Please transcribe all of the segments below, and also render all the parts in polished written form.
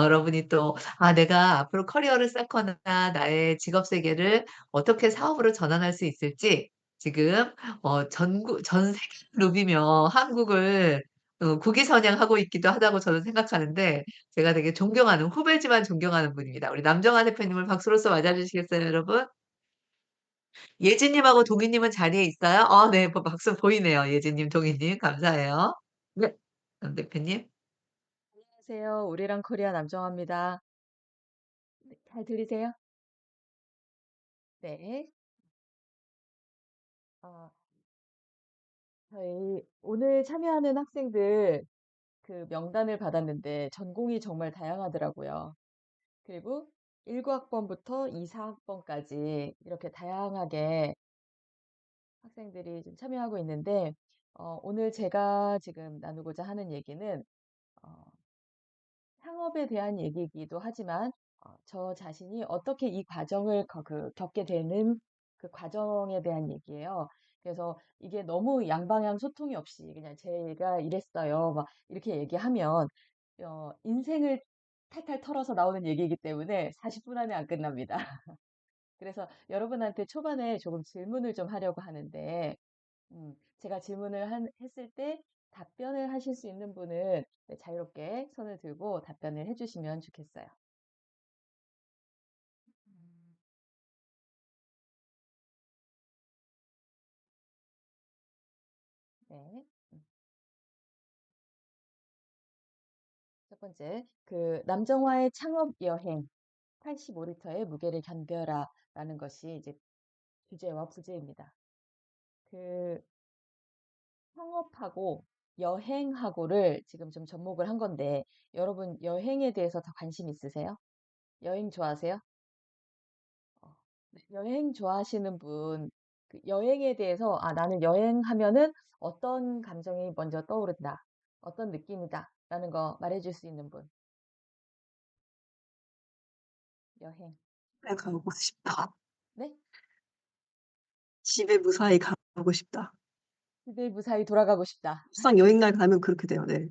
여러분이 또 내가 앞으로 커리어를 쌓거나 나의 직업 세계를 어떻게 사업으로 전환할 수 있을지 지금 전 세계를 누비며 한국을 국위선양하고 있기도 하다고 저는 생각하는데 제가 되게 존경하는 후배지만 존경하는 분입니다. 우리 남정아 대표님을 박수로서 맞아 주시겠어요, 여러분? 예진님하고 동희님은 자리에 있어요? 네. 박수 보이네요. 예진님, 동희님 감사해요. 네. 남 대표님. 안녕하세요. 우리랑 코리아 남정화입니다. 네, 잘 들리세요? 네. 어, 저희 오늘 참여하는 학생들 그 명단을 받았는데 전공이 정말 다양하더라고요. 그리고 19학번부터 24학번까지 이렇게 다양하게 학생들이 좀 참여하고 있는데, 오늘 제가 지금 나누고자 하는 얘기는 어, 창업에 대한 얘기이기도 하지만 저 자신이 어떻게 이 과정을 겪게 되는 그 과정에 대한 얘기예요. 그래서 이게 너무 양방향 소통이 없이 그냥 제가 이랬어요. 막 이렇게 얘기하면 인생을 탈탈 털어서 나오는 얘기이기 때문에 40분 안에 안 끝납니다. 그래서 여러분한테 초반에 조금 질문을 좀 하려고 하는데, 제가 했을 때 답변을 하실 수 있는 분은 네, 자유롭게 손을 들고 답변을 해주시면 좋겠어요. 음, 네. 음, 첫 번째, 그 남정화의 창업 여행 85리터의 무게를 견뎌라라는 것이 이제 주제와 부제입니다. 그 창업하고 여행하고를 지금 좀 접목을 한 건데, 여러분 여행에 대해서 더 관심 있으세요? 여행 좋아하세요? 어, 네. 여행 좋아하시는 분, 그 여행에 대해서, 나는 여행하면은 어떤 감정이 먼저 떠오른다, 어떤 느낌이다, 라는 거 말해줄 수 있는 분, 여행. 집에 가고 싶다. 네? 집에 무사히 가고 싶다. 집에 무사히 돌아가고 싶다. 막상 여행날 가면 그렇게 돼요. 네.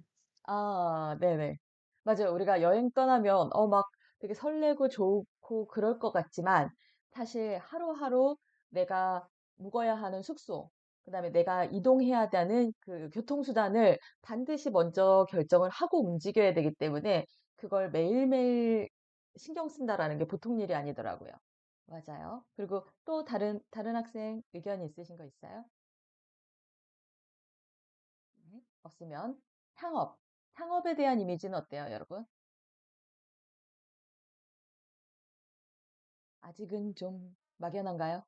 네네. 맞아요. 우리가 여행 떠나면, 막 되게 설레고 좋고 그럴 것 같지만, 사실 하루하루 내가 묵어야 하는 숙소, 그 다음에 내가 이동해야 되는 그 교통수단을 반드시 먼저 결정을 하고 움직여야 되기 때문에, 그걸 매일매일 신경 쓴다라는 게 보통 일이 아니더라고요. 맞아요. 그리고 또 다른 학생 의견 있으신 거 있어요? 네. 없으면 창업. 창업에 대한 이미지는 어때요, 여러분? 아직은 좀 막연한가요?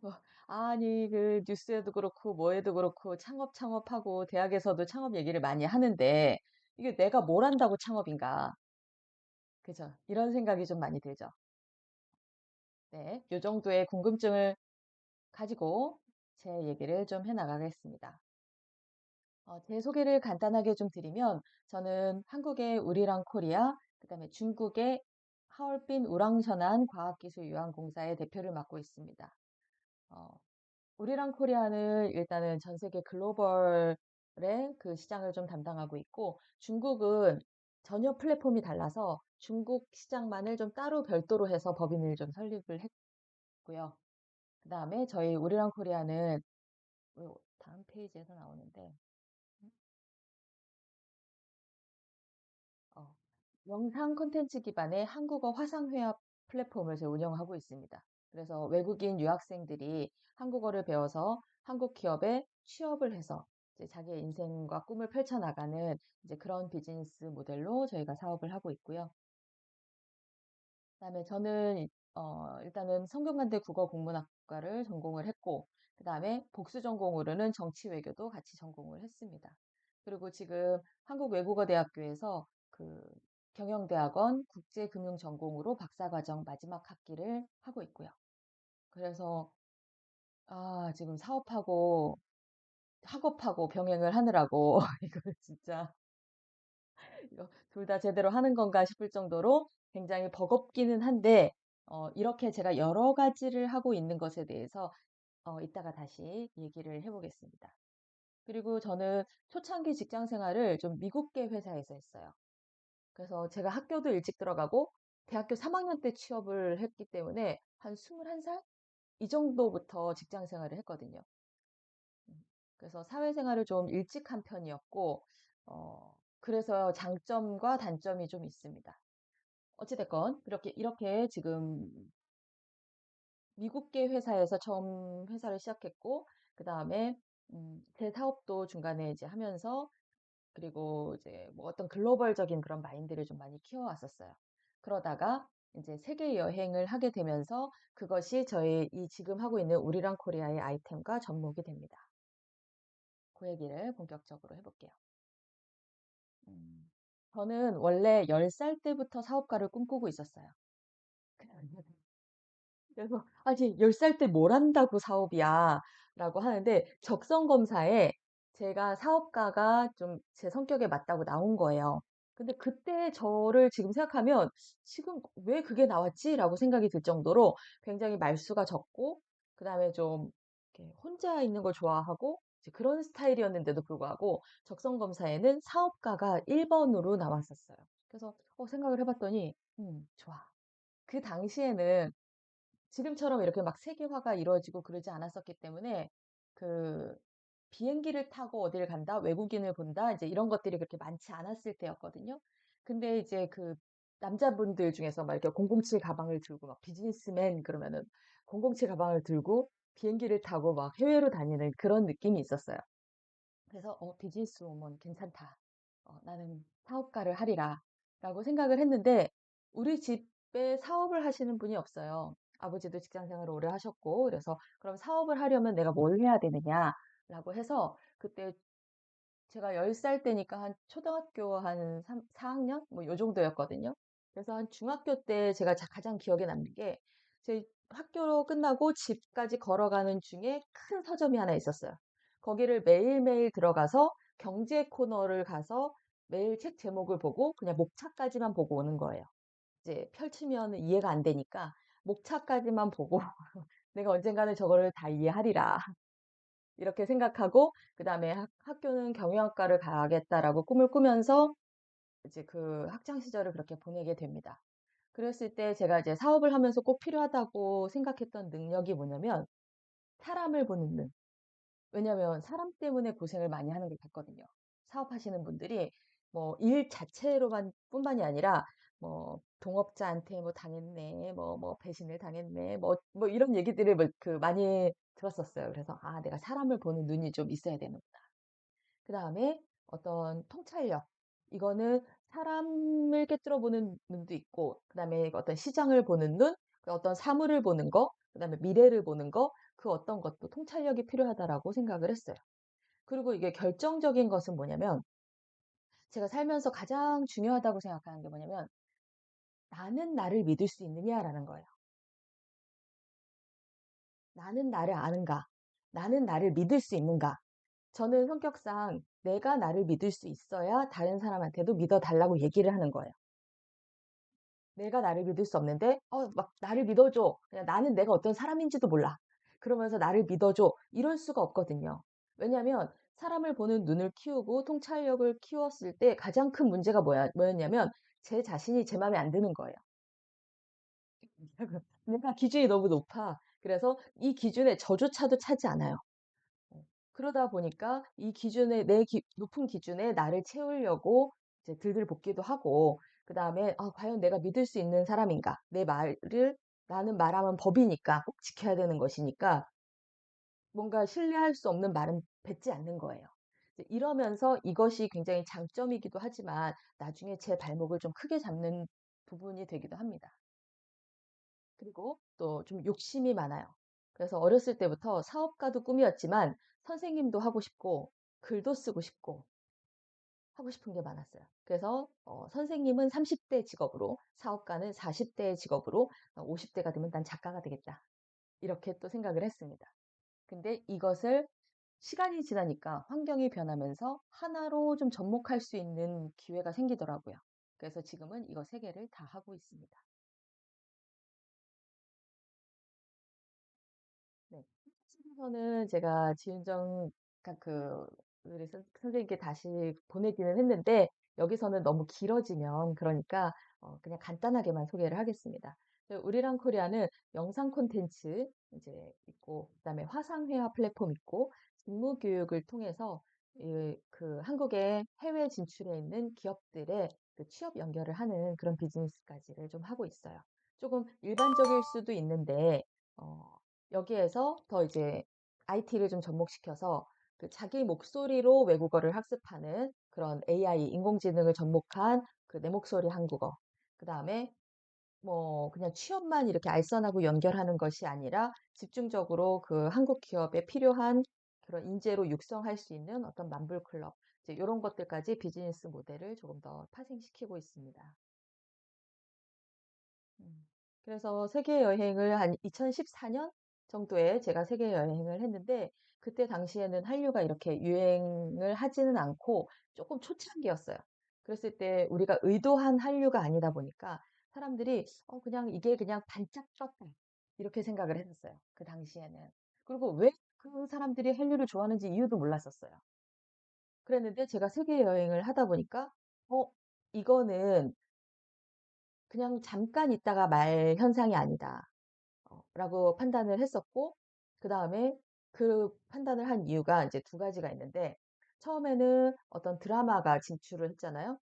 뭐, 아니, 그 뉴스에도 그렇고 뭐에도 그렇고 창업하고 대학에서도 창업 얘기를 많이 하는데 이게 내가 뭘 한다고 창업인가? 그죠? 이런 생각이 좀 많이 들죠. 네, 요 정도의 궁금증을 가지고 제 얘기를 좀 해나가겠습니다. 제 소개를 간단하게 좀 드리면 저는 한국의 우리랑 코리아, 그다음에 중국의 하얼빈 우랑천안 과학기술유한공사의 대표를 맡고 있습니다. 어, 우리랑 코리아는 일단은 전 세계 글로벌의 그 시장을 좀 담당하고 있고, 중국은 전혀 플랫폼이 달라서 중국 시장만을 좀 따로 별도로 해서 법인을 좀 설립을 했고요. 그 다음에 저희 우리랑 코리아는 다음 페이지에서 나오는데, 어, 영상 콘텐츠 기반의 한국어 화상회화 플랫폼을 제가 운영하고 있습니다. 그래서 외국인 유학생들이 한국어를 배워서 한국 기업에 취업을 해서 이제 자기의 인생과 꿈을 펼쳐나가는 이제 그런 비즈니스 모델로 저희가 사업을 하고 있고요. 그다음에 저는 일단은 성균관대 국어국문학과를 전공을 했고, 그다음에 복수 전공으로는 정치 외교도 같이 전공을 했습니다. 그리고 지금 한국외국어대학교에서 그 경영대학원 국제금융 전공으로 박사과정 마지막 학기를 하고 있고요. 그래서 지금 사업하고 학업하고 병행을 하느라고 이거 진짜 이거 둘 다 제대로 하는 건가 싶을 정도로 굉장히 버겁기는 한데, 이렇게 제가 여러 가지를 하고 있는 것에 대해서 이따가 다시 얘기를 해보겠습니다. 그리고 저는 초창기 직장 생활을 좀 미국계 회사에서 했어요. 그래서 제가 학교도 일찍 들어가고 대학교 3학년 때 취업을 했기 때문에 한 21살 이 정도부터 직장 생활을 했거든요. 그래서 사회생활을 좀 일찍 한 편이었고, 그래서 장점과 단점이 좀 있습니다. 어찌 됐건 이렇게 지금 미국계 회사에서 처음 회사를 시작했고, 그다음에 제 사업도 중간에 이제 하면서, 그리고 이제 뭐 어떤 글로벌적인 그런 마인드를 좀 많이 키워왔었어요. 그러다가 이제 세계 여행을 하게 되면서 그것이 저희 이 지금 하고 있는 우리랑 코리아의 아이템과 접목이 됩니다. 그 얘기를 본격적으로 해볼게요. 음, 저는 원래 10살 때부터 사업가를 꿈꾸고 있었어요. 그래서 아니 10살 때 뭘 한다고 사업이야 라고 하는데, 적성 검사에 제가 사업가가 좀 제 성격에 맞다고 나온 거예요. 근데 그때 저를 지금 생각하면 지금 왜 그게 나왔지? 라고 생각이 들 정도로 굉장히 말수가 적고, 그다음에 좀 이렇게 혼자 있는 걸 좋아하고 이제 그런 스타일이었는데도 불구하고 적성 검사에는 사업가가 1번으로 나왔었어요. 그래서 생각을 해봤더니 좋아. 그 당시에는 지금처럼 이렇게 막 세계화가 이루어지고 그러지 않았었기 때문에, 그 비행기를 타고 어딜 간다, 외국인을 본다, 이제 이런 것들이 그렇게 많지 않았을 때였거든요. 근데 이제 그 남자분들 중에서 막 이렇게 007 가방을 들고 막 비즈니스맨 그러면은 007 가방을 들고 비행기를 타고 막 해외로 다니는 그런 느낌이 있었어요. 그래서 비즈니스 우먼 괜찮다. 나는 사업가를 하리라. 라고 생각을 했는데, 우리 집에 사업을 하시는 분이 없어요. 아버지도 직장 생활을 오래 하셨고, 그래서 그럼 사업을 하려면 내가 뭘 해야 되느냐? 라고 해서 그때 제가 10살 때니까 한 초등학교 한 4학년? 뭐 요 정도였거든요. 그래서 한 중학교 때 제가 가장 기억에 남는 게, 제 학교 끝나고 집까지 걸어가는 중에 큰 서점이 하나 있었어요. 거기를 매일매일 들어가서 경제 코너를 가서 매일 책 제목을 보고 그냥 목차까지만 보고 오는 거예요. 이제 펼치면 이해가 안 되니까 목차까지만 보고 내가 언젠가는 저거를 다 이해하리라. 이렇게 생각하고 그다음에 학교는 경영학과를 가겠다라고 꿈을 꾸면서 이제 그 학창 시절을 그렇게 보내게 됩니다. 그랬을 때 제가 이제 사업을 하면서 꼭 필요하다고 생각했던 능력이 뭐냐면 사람을 보는 눈. 왜냐면 사람 때문에 고생을 많이 하는 걸 봤거든요. 사업하시는 분들이 뭐 일 자체로만 뿐만이 아니라 뭐 동업자한테 뭐 당했네, 뭐 배신을 당했네, 뭐 이런 얘기들을 그 많이 들었었어요. 그래서 아, 내가 사람을 보는 눈이 좀 있어야 되는구나. 그다음에 어떤 통찰력. 이거는 사람을 꿰뚫어 보는 눈도 있고, 그다음에 어떤 시장을 보는 눈, 그 어떤 사물을 보는 거, 그다음에 미래를 보는 거, 그 어떤 것도 통찰력이 필요하다라고 생각을 했어요. 그리고 이게 결정적인 것은 뭐냐면, 제가 살면서 가장 중요하다고 생각하는 게 뭐냐면, 나는 나를 믿을 수 있느냐라는 거예요. 나는 나를 아는가? 나는 나를 믿을 수 있는가? 저는 성격상 내가 나를 믿을 수 있어야 다른 사람한테도 믿어달라고 얘기를 하는 거예요. 내가 나를 믿을 수 없는데, 막 나를 믿어줘. 그냥 나는 내가 어떤 사람인지도 몰라. 그러면서 나를 믿어줘. 이럴 수가 없거든요. 왜냐하면 사람을 보는 눈을 키우고 통찰력을 키웠을 때 가장 큰 문제가 뭐였냐면 제 자신이 제 마음에 안 드는 거예요. 내가 기준이 너무 높아. 그래서 이 기준에 저조차도 차지 않아요. 그러다 보니까 이 기준에 높은 기준에 나를 채우려고 이제 들들 볶기도 하고, 그다음에 과연 내가 믿을 수 있는 사람인가? 내 말을 나는 말하면 법이니까 꼭 지켜야 되는 것이니까 뭔가 신뢰할 수 없는 말은 뱉지 않는 거예요. 이제 이러면서 이것이 굉장히 장점이기도 하지만 나중에 제 발목을 좀 크게 잡는 부분이 되기도 합니다. 그리고 또 좀 욕심이 많아요. 그래서 어렸을 때부터 사업가도 꿈이었지만 선생님도 하고 싶고 글도 쓰고 싶고 하고 싶은 게 많았어요. 그래서 선생님은 30대 직업으로, 사업가는 40대 직업으로, 50대가 되면 난 작가가 되겠다. 이렇게 또 생각을 했습니다. 근데 이것을 시간이 지나니까 환경이 변하면서 하나로 좀 접목할 수 있는 기회가 생기더라고요. 그래서 지금은 이거 세 개를 다 하고 있습니다. 네. 책에서는 제가 지은정 우리 선생님께 다시 보내기는 했는데, 여기서는 너무 길어지면 그러니까 그냥 간단하게만 소개를 하겠습니다. 우리랑 코리아는 영상 콘텐츠 이제 있고 그다음에 화상회화 플랫폼 있고 직무 교육을 통해서 그 한국의 해외 진출해 있는 기업들의 그 취업 연결을 하는 그런 비즈니스까지를 좀 하고 있어요. 조금 일반적일 수도 있는데 어 여기에서 더 이제 IT를 좀 접목시켜서 그 자기 목소리로 외국어를 학습하는 그런 AI 인공지능을 접목한 그 내 목소리 한국어. 그다음에 뭐 그냥 취업만 이렇게 알선하고 연결하는 것이 아니라 집중적으로 그 한국 기업에 필요한 그런 인재로 육성할 수 있는 어떤 만불 클럽 이제 요런 것들까지 비즈니스 모델을 조금 더 파생시키고 있습니다. 음. 그래서 세계 여행을 한 2014년 정도에 제가 세계 여행을 했는데 그때 당시에는 한류가 이렇게 유행을 하지는 않고 조금 초창기였어요. 그랬을 때 우리가 의도한 한류가 아니다 보니까 사람들이 그냥 이게 그냥 반짝 떴다 이렇게 생각을 했었어요. 그 당시에는. 그리고 왜 그 사람들이 한류를 좋아하는지 이유도 몰랐었어요. 그랬는데 제가 세계 여행을 하다 보니까 이거는 그냥 잠깐 있다가 말 현상이 아니다. 라고 판단을 했었고, 그 다음에 그 판단을 한 이유가 이제 두 가지가 있는데, 처음에는 어떤 드라마가 진출을 했잖아요.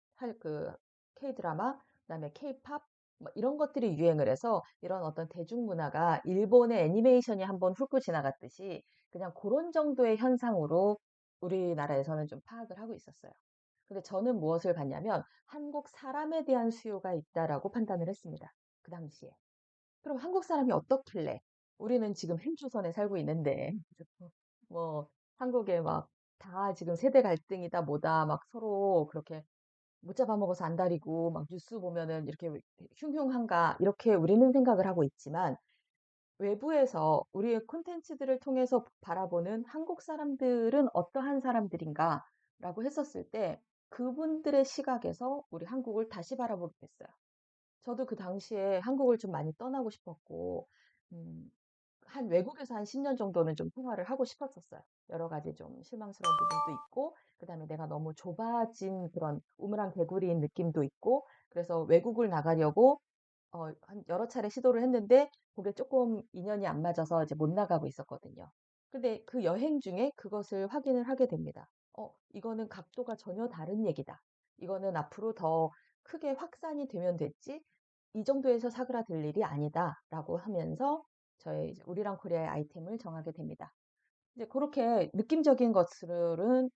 그 K-드라마, 그 다음에 K-팝, 뭐 이런 것들이 유행을 해서 이런 어떤 대중문화가 일본의 애니메이션이 한번 훑고 지나갔듯이 그냥 그런 정도의 현상으로 우리나라에서는 좀 파악을 하고 있었어요. 근데 저는 무엇을 봤냐면 한국 사람에 대한 수요가 있다라고 판단을 했습니다. 그 당시에. 그럼 한국 사람이 어떻길래? 우리는 지금 헬조선에 살고 있는데, 뭐, 한국에 막, 다 지금 세대 갈등이다, 뭐다, 막 서로 그렇게 못 잡아먹어서 안달이고, 막 뉴스 보면은 이렇게 흉흉한가, 이렇게 우리는 생각을 하고 있지만, 외부에서 우리의 콘텐츠들을 통해서 바라보는 한국 사람들은 어떠한 사람들인가, 라고 했었을 때, 그분들의 시각에서 우리 한국을 다시 바라보게 됐어요. 저도 그 당시에 한국을 좀 많이 떠나고 싶었고, 음, 외국에서 한 10년 정도는 좀 생활을 하고 싶었었어요. 여러 가지 좀 실망스러운 부분도 있고, 그 다음에 내가 너무 좁아진 그런 우물안 개구리인 느낌도 있고, 그래서 외국을 나가려고, 한 여러 차례 시도를 했는데, 그게 조금 인연이 안 맞아서 이제 못 나가고 있었거든요. 근데 그 여행 중에 그것을 확인을 하게 됩니다. 이거는 각도가 전혀 다른 얘기다. 이거는 앞으로 더 크게 확산이 되면 됐지, 이 정도에서 사그라들 일이 아니다라고 하면서 저희 이제 우리랑 코리아의 아이템을 정하게 됩니다. 이제 그렇게 느낌적인 것들은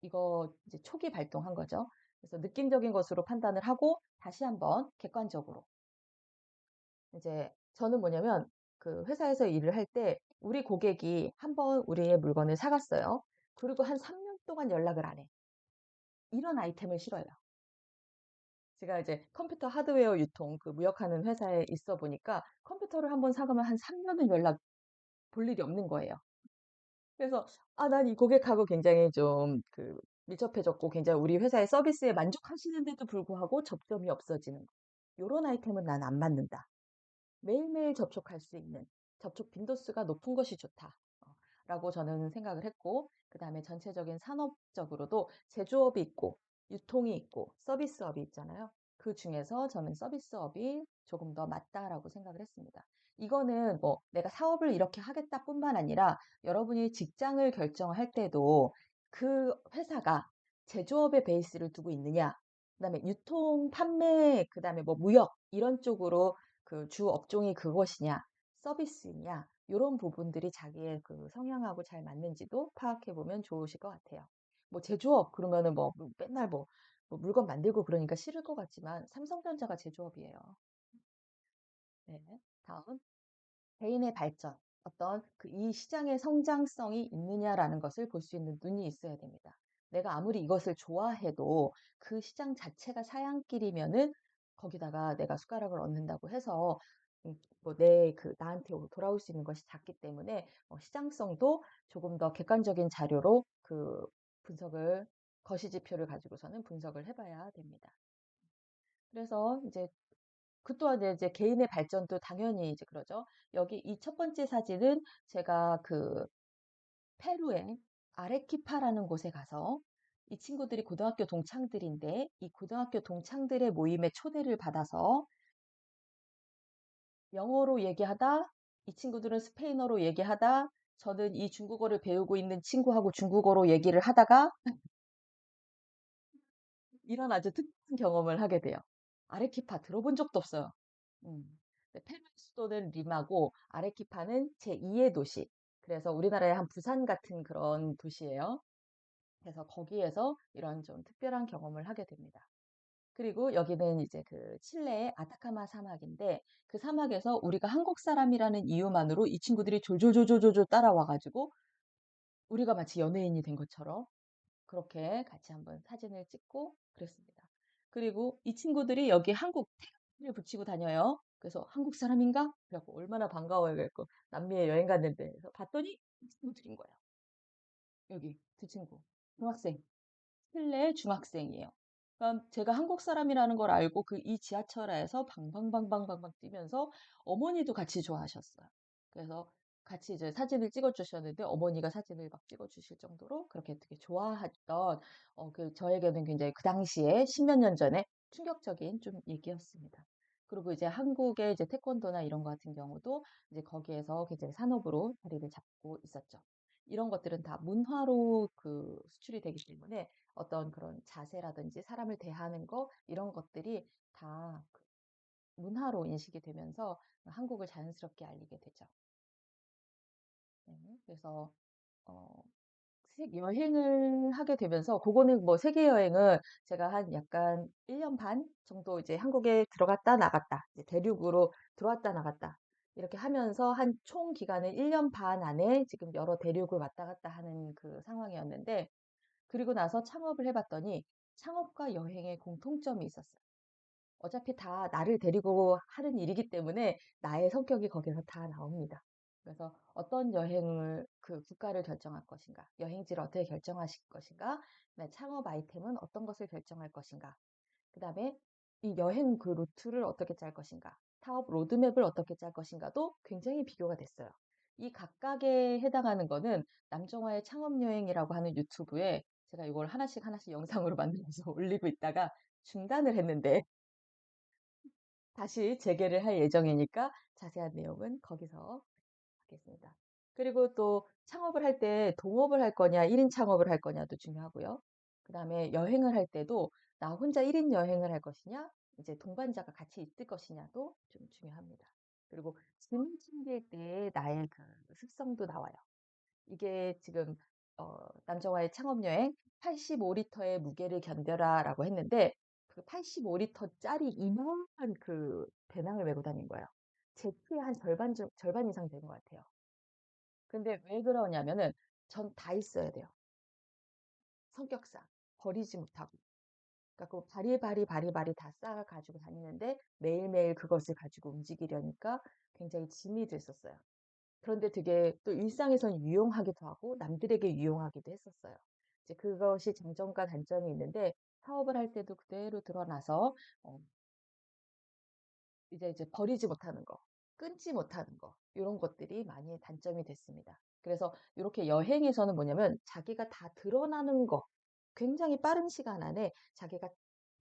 이거 이제 초기 발동한 거죠. 그래서 느낌적인 것으로 판단을 하고 다시 한번 객관적으로 이제 저는 뭐냐면 그 회사에서 일을 할 때 우리 고객이 한번 우리의 물건을 사갔어요. 그리고 한 3년 동안 연락을 안 해. 이런 아이템을 싫어요. 제가 이제 컴퓨터 하드웨어 유통 그 무역하는 회사에 있어 보니까 컴퓨터를 한번 사가면 한 3년은 연락 볼 일이 없는 거예요. 그래서 난 이 고객하고 굉장히 좀 그 밀접해졌고 굉장히 우리 회사의 서비스에 만족하시는데도 불구하고 접점이 없어지는 거. 요런 아이템은 난 안 맞는다. 매일매일 접촉할 수 있는 접촉 빈도수가 높은 것이 좋다. 라고 저는 생각을 했고, 그 다음에 전체적인 산업적으로도 제조업이 있고, 유통이 있고, 서비스업이 있잖아요. 그 중에서 저는 서비스업이 조금 더 맞다라고 생각을 했습니다. 이거는 뭐 내가 사업을 이렇게 하겠다 뿐만 아니라 여러분이 직장을 결정할 때도 그 회사가 제조업의 베이스를 두고 있느냐, 그다음에 유통, 판매, 그다음에 뭐 무역 이런 쪽으로 그 주 업종이 그것이냐, 서비스냐, 요런 부분들이 자기의 그 성향하고 잘 맞는지도 파악해 보면 좋으실 것 같아요. 뭐 제조업 그러면은 뭐 맨날 뭐 물건 만들고 그러니까 싫을 것 같지만 삼성전자가 제조업이에요. 네. 다음. 개인의 발전, 어떤 그 이 시장의 성장성이 있느냐라는 것을 볼 수 있는 눈이 있어야 됩니다. 내가 아무리 이것을 좋아해도 그 시장 자체가 사양길이면은 거기다가 내가 숟가락을 얹는다고 해서 뭐내 그 나한테 돌아올 수 있는 것이 작기 때문에 시장성도 조금 더 객관적인 자료로 그 분석을 거시지표를 가지고서는 분석을 해봐야 됩니다. 그래서 이제 그 또한 이제 개인의 발전도 당연히 이제 그러죠. 여기 이 첫 번째 사진은 제가 그 페루의 아레키파라는 곳에 가서 이 친구들이 고등학교 동창들인데 이 고등학교 동창들의 모임에 초대를 받아서 영어로 얘기하다 이 친구들은 스페인어로 얘기하다 저는 이 중국어를 배우고 있는 친구하고 중국어로 얘기를 하다가 이런 아주 특별한 경험을 하게 돼요. 아레키파 들어본 적도 없어요. 페루의 수도는 리마고 아레키파는 제2의 도시. 그래서 우리나라의 한 부산 같은 그런 도시예요. 그래서 거기에서 이런 좀 특별한 경험을 하게 됩니다. 그리고 여기는 이제 그 칠레의 아타카마 사막인데 그 사막에서 우리가 한국 사람이라는 이유만으로 이 친구들이 졸졸졸졸졸 따라와 가지고 우리가 마치 연예인이 된 것처럼 그렇게 같이 한번 사진을 찍고 그랬습니다. 그리고 이 친구들이 여기 한국 태극기를 붙이고 다녀요. 그래서 한국 사람인가? 그래갖고 얼마나 반가워요. 그래갖고 남미에 여행 갔는데 그래서 봤더니 이 친구들인 거예요. 여기 두 친구 중학생 실내 중학생이에요. 그러니까 제가 한국 사람이라는 걸 알고 그 이 지하철에서 방방방방방방 뛰면서 어머니도 같이 좋아하셨어요. 그래서 같이 이제 사진을 찍어 주셨는데 어머니가 사진을 막 찍어 주실 정도로 그렇게 되게 좋아했던 그 저에게는 굉장히 그 당시에 십몇 년 전에 충격적인 좀 얘기였습니다. 그리고 이제 한국의 이제 태권도나 이런 거 같은 경우도 이제 거기에서 굉장히 산업으로 자리를 잡고 있었죠. 이런 것들은 다 문화로 그 수출이 되기 때문에 어떤 그런 자세라든지 사람을 대하는 거 이런 것들이 다그 문화로 인식이 되면서 한국을 자연스럽게 알리게 되죠. 네. 그래서 어 여행을 하게 되면서 그거는 뭐 세계 여행은 제가 한 약간 1년 반 정도 이제 한국에 들어갔다 나갔다 이제 대륙으로 들어왔다 나갔다 이렇게 하면서 한 총 기간을 1년 반 안에 지금 여러 대륙을 왔다 갔다 하는 그 상황이었는데 그리고 나서 창업을 해 봤더니 창업과 여행에 공통점이 있었어요. 어차피 다 나를 데리고 하는 일이기 때문에 나의 성격이 거기서 다 나옵니다. 그래서 어떤 여행을 그 국가를 결정할 것인가, 여행지를 어떻게 결정하실 것인가, 그다음에 창업 아이템은 어떤 것을 결정할 것인가, 그다음에 이 여행 그 루트를 어떻게 짤 것인가, 사업 로드맵을 어떻게 짤 것인가도 굉장히 비교가 됐어요. 이 각각에 해당하는 거는 남정화의 창업 여행이라고 하는 유튜브에 제가 이걸 하나씩 하나씩 영상으로 만들어서 올리고 있다가 중단을 했는데 다시 재개를 할 예정이니까 자세한 내용은 거기서 하겠습니다. 그리고 또 창업을 할 때 동업을 할 거냐, 1인 창업을 할 거냐도 중요하고요. 그다음에 여행을 할 때도 나 혼자 1인 여행을 할 것이냐, 이제 동반자가 같이 있을 것이냐도 좀 중요합니다. 그리고 짐을 챙길 때 나의 그 습성도 나와요. 이게 지금 남정화의 창업 여행 85리터의 무게를 견뎌라라고 했는데 그 85리터짜리 이만한 그 배낭을 메고 다닌 거예요. 제 키의 한 절반 이상 된 것 같아요. 근데 왜 그러냐면은 전 다 있어야 돼요. 성격상 버리지 못하고. 그러니까 그 바리바리 다 싸 가지고 다니는데 매일매일 그것을 가지고 움직이려니까 굉장히 짐이 됐었어요. 그런데 되게 또 일상에선 유용하기도 하고 남들에게 유용하기도 했었어요. 이제 그것이 장점과 단점이 있는데 사업을 할 때도 그대로 드러나서 어 이제 버리지 못하는 거, 끊지 못하는 거 요런 것들이 많이 단점이 됐습니다. 그래서 요렇게 여행에서는 뭐냐면 자기가 다 드러나는 거 굉장히 빠른 시간 안에 자기가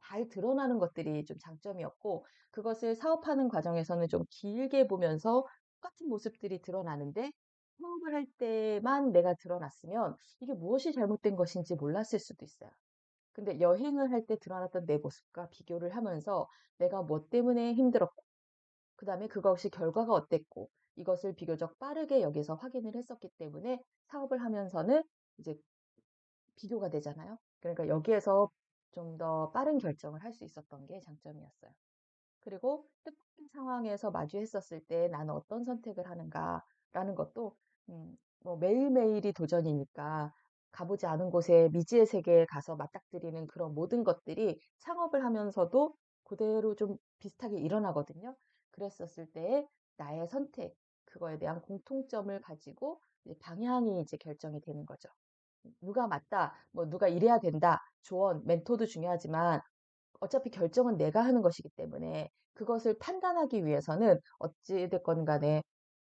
잘 드러나는 것들이 좀 장점이었고 그것을 사업하는 과정에서는 좀 길게 보면서 똑같은 모습들이 드러나는데 사업을 할 때만 내가 드러났으면 이게 무엇이 잘못된 것인지 몰랐을 수도 있어요. 근데 여행을 할 때 드러났던 내 모습과 비교를 하면서 내가 뭐 때문에 힘들었고 그다음에 그것이 결과가 어땠고 이것을 비교적 빠르게 여기서 확인을 했었기 때문에 사업을 하면서는 이제 비교가 되잖아요. 그러니까 여기에서 좀 더 빠른 결정을 할 수 있었던 게 장점이었어요. 그리고 뜻밖의 상황에서 마주했었을 때 '나는 어떤 선택을 하는가.'라는 것도 뭐 매일매일이 도전이니까 가 보지 않은 곳에 미지의 세계에 가서 맞닥뜨리는 그런 모든 것들이 창업을 하면서도 그대로 좀 비슷하게 일어나거든요. 그랬었을 때에 나의 선택 그거에 대한 공통점을 가지고 이제 방향이 이제 결정이 되는 거죠. 누가 맞다, 뭐 누가 이래야 된다, 조언, 멘토도 중요하지만 어차피 결정은 내가 하는 것이기 때문에 그것을 판단하기 위해서는 어찌 됐건 간에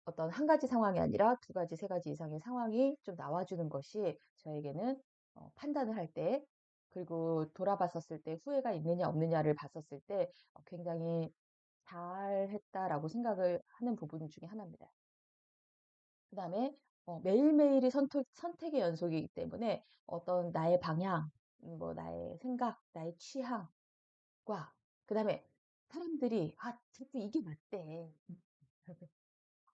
어떤 한 가지 상황이 아니라 두 가지, 세 가지 이상의 상황이 좀 나와 주는 것이 저에게는 판단을 할 때 그리고 돌아봤었을 때 후회가 있느냐 없느냐를 봤었을 때 굉장히 '잘했다.'라고 생각을 하는 부분 중에 하나입니다. 그다음에 매일매일이 선택의 연속이기 때문에 어떤 나의 방향, 뭐 나의 생각, 나의 취향과 그다음에 사람들이 '아 자꾸 이게 맞대.'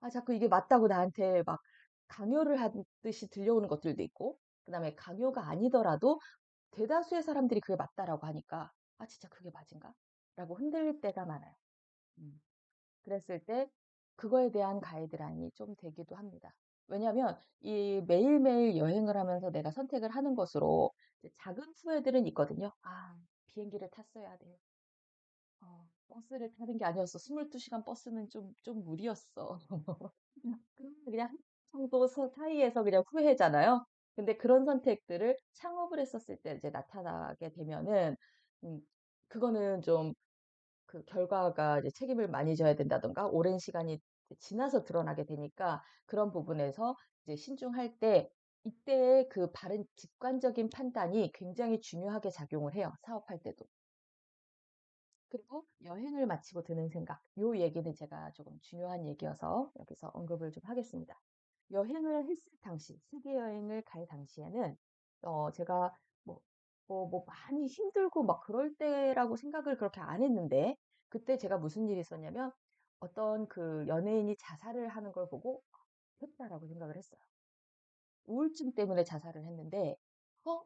아 자꾸 이게 맞다고 나한테 막 강요를 하듯이 들려오는 것들도 있고 그다음에 강요가 아니더라도 대다수의 사람들이 그게 맞다라고 하니까 '아 진짜 그게 맞은가?'라고 흔들릴 때가 많아요. 음. 그랬을 때 그거에 대한 가이드라인이 좀 되기도 합니다. 왜냐하면 이 매일매일 여행을 하면서 내가 선택을 하는 것으로 이제 작은 후회들은 있거든요. '아 비행기를 탔어야 돼. 버스를 타는 게 아니었어. 22시간 시간 버스는 좀 무리였어.' 그러면 그냥 한 정도 사이에서 그냥 후회잖아요. 근데 그런 선택들을 창업을 했었을 때 이제 나타나게 되면은 음 그거는 좀 그 결과가 이제 책임을 많이 져야 된다든가 오랜 시간이 이제 지나서 드러나게 되니까 그런 부분에서 이제 신중할 때 이때의 그 바른 객관적인 판단이 굉장히 중요하게 작용을 해요, 사업할 때도. 그리고 여행을 마치고 드는 생각. 요 얘기는 제가 조금 중요한 얘기여서 여기서 언급을 좀 하겠습니다. 여행을 했을 당시, 세계 여행을 갈 당시에는 제가 뭐 많이 힘들고 막 그럴 때라고 생각을 그렇게 안 했는데 그때 제가 무슨 일이 있었냐면 어떤 그 연예인이 자살을 하는 걸 보고 '했다.'라고 생각을 했어요. 우울증 때문에 자살을 했는데 어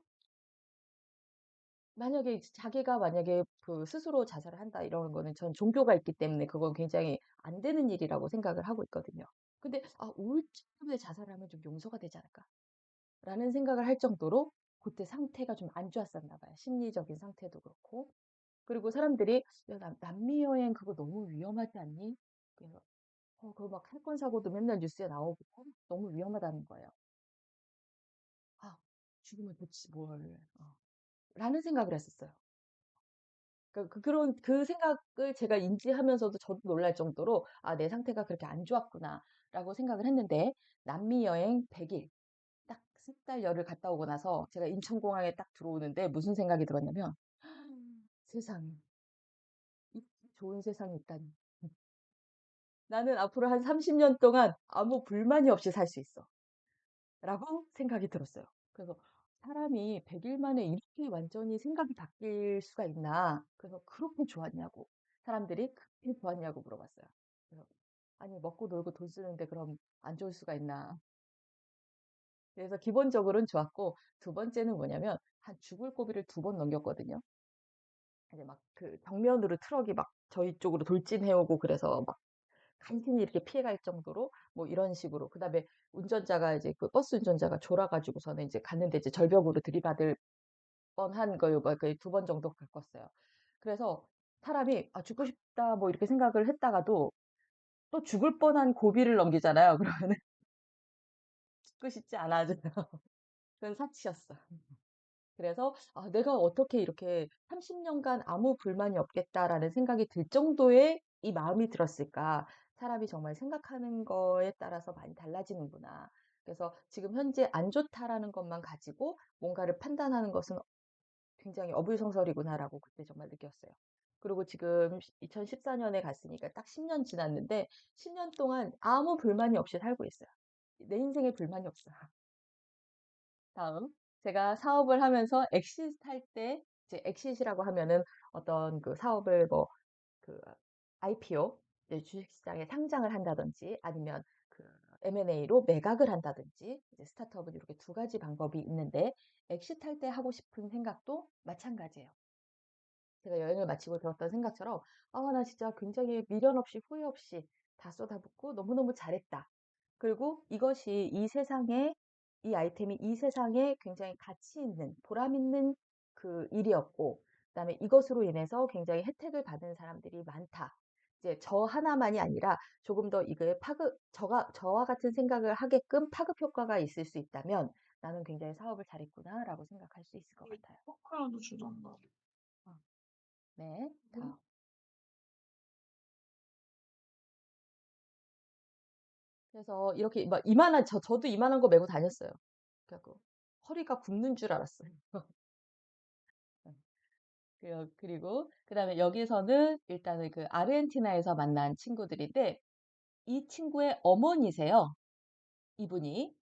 만약에 자기가 만약에 그 스스로 자살을 한다 이런 거는 전 종교가 있기 때문에 그건 굉장히 안 되는 일이라고 생각을 하고 있거든요. 근데 '아 우울증 때문에 자살을 하면 좀 용서가 되지 않을까?'라는 생각을 할 정도로 그때 상태가 좀 안 좋았었나 봐요. 심리적인 상태도 그렇고. 그리고 사람들이 "야 남미 여행 그거 너무 위험하지 않니?" 그래서 그거 막 사건 사고도 맨날 뉴스에 나오고 너무 위험하다는 거예요. '아 죽으면 좋지 뭘.' 라는 생각을 했었어요. 그런 그 생각을 제가 인지하면서도 저도 놀랄 정도로 '아 내 상태가 그렇게 안 좋았구나.'라고 생각을 했는데 남미 여행 100 일 딱 3달 열을 갔다 오고 나서 제가 인천공항에 딱 들어오는데 무슨 생각이 들었냐면 '세상에 이렇게 좋은 세상이 있다니. 나는 앞으로 한 30년 동안 아무 불만이 없이 살 수 있어.'라고 생각이 들었어요. 그래서 '사람이 100일 만에 이렇게 완전히 생각이 바뀔 수가 있나.' 그래서 "그렇게 좋았냐."고 사람들이 "그렇게 좋았냐."고 물어봤어요. 그래서 "아니 먹고 놀고 돈 쓰는데 그럼 안 좋을 수가 있나." 그래서 기본적으로는 좋았고 두 번째는 뭐냐면 한 죽을 고비를 2번 넘겼거든요. 이제 막 그 정면으로 트럭이 막 저희 쪽으로 돌진해 오고 그래서 막 간신히 이렇게 피해갈 정도로 뭐 이런 식으로 그다음에 운전자가 이제 그 버스 운전자가 졸아 가지고서는 이제 갔는데 이제 절벽으로 들이받을 뻔한 거요. 막 그 2번 정도 겪었어요. 그래서 사람이 '아 죽고 싶다.' 뭐 이렇게 생각을 했다가도 또 죽을 뻔한 고비를 넘기잖아요. 그러면은 죽고 싶지 않아져요. 그건 사치였어. 그래서 '아 내가 어떻게 이렇게 30 년간 아무 불만이 없겠다.'라는 생각이 들 정도의 이 마음이 들었을까. '사람이 정말 생각하는 거에 따라서 많이 달라지는구나.' 그래서 '지금 현재 안 좋다.'라는 것만 가지고 뭔가를 판단하는 것은 굉장히 어불성설이구나라고 그때 정말 느꼈어요. 그리고 지금 2014 년에 갔으니까 딱 10년 지났는데 10년 동안 아무 불만이 없이 살고 있어요. 내 인생에 불만이 없어요. 다음 제가 사업을 하면서 엑시트할 때 이제 엑시트라고 하면은 어떤 그 사업을 뭐 그 IPO 이제 주식시장에 상장을 한다든지 아니면 그 M&A로 매각을 한다든지 이제 스타트업은 이렇게 두 가지 방법이 있는데 엑시트할 때 하고 싶은 생각도 마찬가지예요. 제가 여행을 마치고 들었던 생각처럼 '아 나 진짜 굉장히 미련 없이 후회 없이 다 쏟아붓고 너무너무 잘했다.' 그리고 이것이 이 세상에 이 아이템이 이 세상에 굉장히 가치 있는 보람 있는 그 일이었고 그다음에 이것으로 인해서 굉장히 혜택을 받은 사람들이 많다. 이제 저 하나만이 아니라 조금 더 이게 파급 저와 같은 생각을 하게끔 파급 효과가 있을 수 있다면 '나는 굉장히 사업을 잘했구나.'라고 생각할 수 있을 것 같아요. 포크라도 주던가. 어. 네. 다음. 그래서 이렇게 막 이만한 저도 이만한 거 메고 다녔어요. 그래 갖고 허리가 굽는 줄 알았어요. 그리고 그다음에 여기서는 일단은 그 아르헨티나에서 만난 친구들인데 이 친구의 어머니세요. 이분이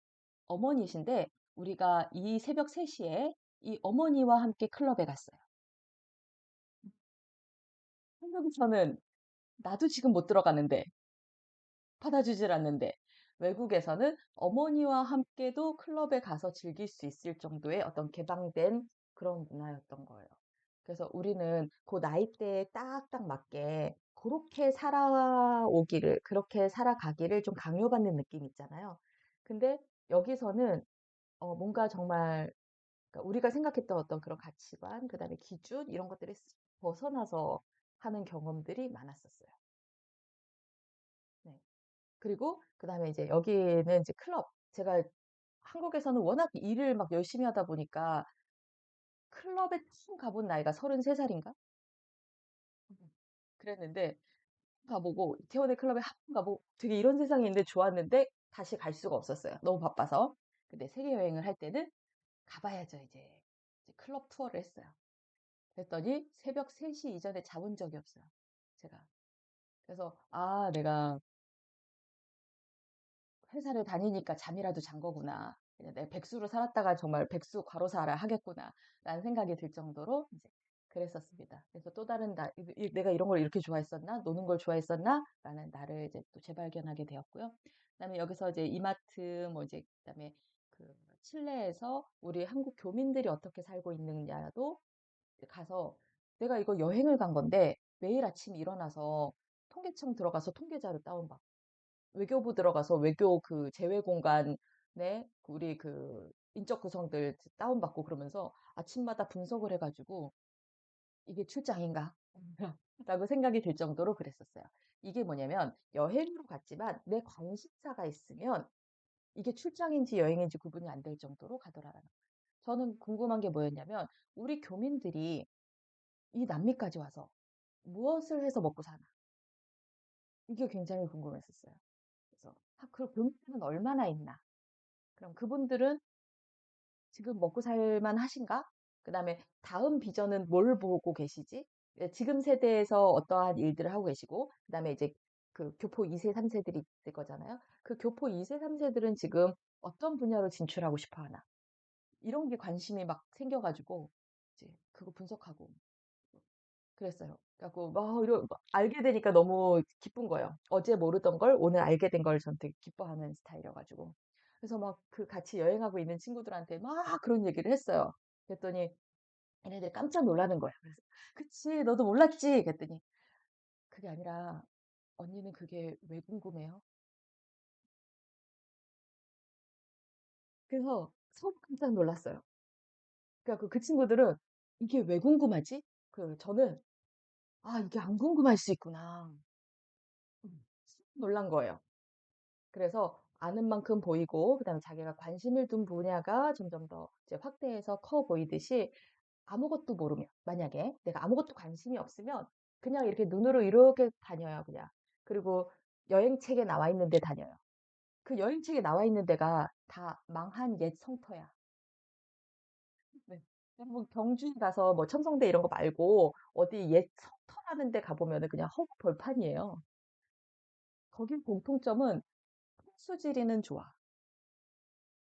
어머니신데 우리가 이 새벽 3 시에 이 어머니와 함께 클럽에 갔어요. 한국에서는 나도 지금 못 들어가는데 받아주질 않는데 외국에서는 어머니와 함께도 클럽에 가서 즐길 수 있을 정도의 어떤 개방된 그런 문화였던 거예요. 그래서 우리는 그 나이대에 딱딱 맞게 그렇게 살아오기를, 그렇게 살아가기를 좀 강요받는 느낌이 있잖아요. 근데 여기서는 뭔가 정말 그러니까 우리가 생각했던 어떤 그런 가치관, 그다음에 기준 이런 것들이 벗어나서 하는 경험들이 많았었어요. 네. 그리고 그다음에 이제 여기는 이제 클럽. 제가 한국에서는 워낙 일을 막 열심히 하다 보니까 클럽에 처음 가본 나이가 33 살인가? 그랬는데 가보고 이태원의 클럽에 한 번 가보고 되게 이런 세상이 있는데 좋았는데 다시 갈 수가 없었어요. 너무 바빠서. 근데 세계 여행을 할 때는 가봐야죠, 이제 클럽 투어를 했어요. 그랬더니 새벽 3시 이전에 자본 적이 없어요. 제가. 그래서 아, 내가 회사를 다니니까 잠이라도 잔 거구나. 그냥 내가 백수로 살았다가 정말 백수 과로사를 하겠구나. 라는 생각이 들 정도로 이제 그랬었습니다. 그래서 또 다른 내가 이런 걸 이렇게 좋아했었나? 노는 걸 좋아했었나? 라는 나를 이제 또 재발견하게 되었고요. 그다음에 여기서 이제 이마트 뭐 이제 그다음에 그 칠레에서 우리 한국 교민들이 어떻게 살고 있느냐도 가서 내가 이거 여행을 간 건데 매일 아침 일어나서 통계청 들어가서 통계자료 다운받고 외교부 들어가서 외교 그 제외 공간에 우리 그 인적 구성들 다운받고 그러면서 아침마다 분석을 해가지고 이게 출장인가? 라고 생각이 들 정도로 그랬었어요. 이게 뭐냐면 여행으로 갔지만 내 관심사가 있으면 이게 출장인지 여행인지 구분이 안 될 정도로 가더라라는 거예요. 저는 궁금한 게 뭐였냐면 우리 교민들이 이 남미까지 와서 무엇을 해서 먹고 사나? 이게 굉장히 궁금했었어요. 그래서 그 교민들은 얼마나 있나? 그럼 그분들은 지금 먹고 살만 하신가? 그다음에 다음 비전은 뭘 보고 계시지? 지금 세대에서 어떠한 일들을 하고 계시고, 그다음에 이제 그 교포 2세, 3세들이 있을 거잖아요. 그 교포 2세, 3세들은 지금 어떤 분야로 진출하고 싶어 하나? 이런 게 관심이 막 생겨가지고, 이제 그거 분석하고 그랬어요. 그래갖고 막 알게 되니까 너무 기쁜 거예요. 어제 모르던 걸 오늘 알게 된 걸 전 되게 기뻐하는 스타일이어가지고. 그래서 막 그 같이 여행하고 있는 친구들한테 막 그런 얘기를 했어요. 그랬더니 얘네들 깜짝 놀라는 거야. 그래서 그치, 너도 몰랐지? 그랬더니 그게 아니라 언니는 그게 왜 궁금해요? 그래서 서로 깜짝 놀랐어요. 그래갖고 그 친구들은 이게 왜 궁금하지? 저는 아, 이게 안 궁금할 수 있구나. 놀란 거예요. 그래서 아는 만큼 보이고 그다음에 자기가 관심을 둔 분야가 점점 더 이제 확대해서 커 보이듯이 아무것도 모르면 만약에 내가 아무것도 관심이 없으면 그냥 이렇게 눈으로 이렇게 다녀요, 그냥. 그리고 여행책에 나와 있는 데 다녀요. 그 여행책에 나와 있는 데가 다 망한 옛 성터야. 네. 그냥 뭐 경주에 가서 뭐 첨성대 이런 거 말고 어디 옛 성터라는 데 가보면은 그냥 허구 벌판이에요. 거긴 공통점은 풍수지리는 좋아.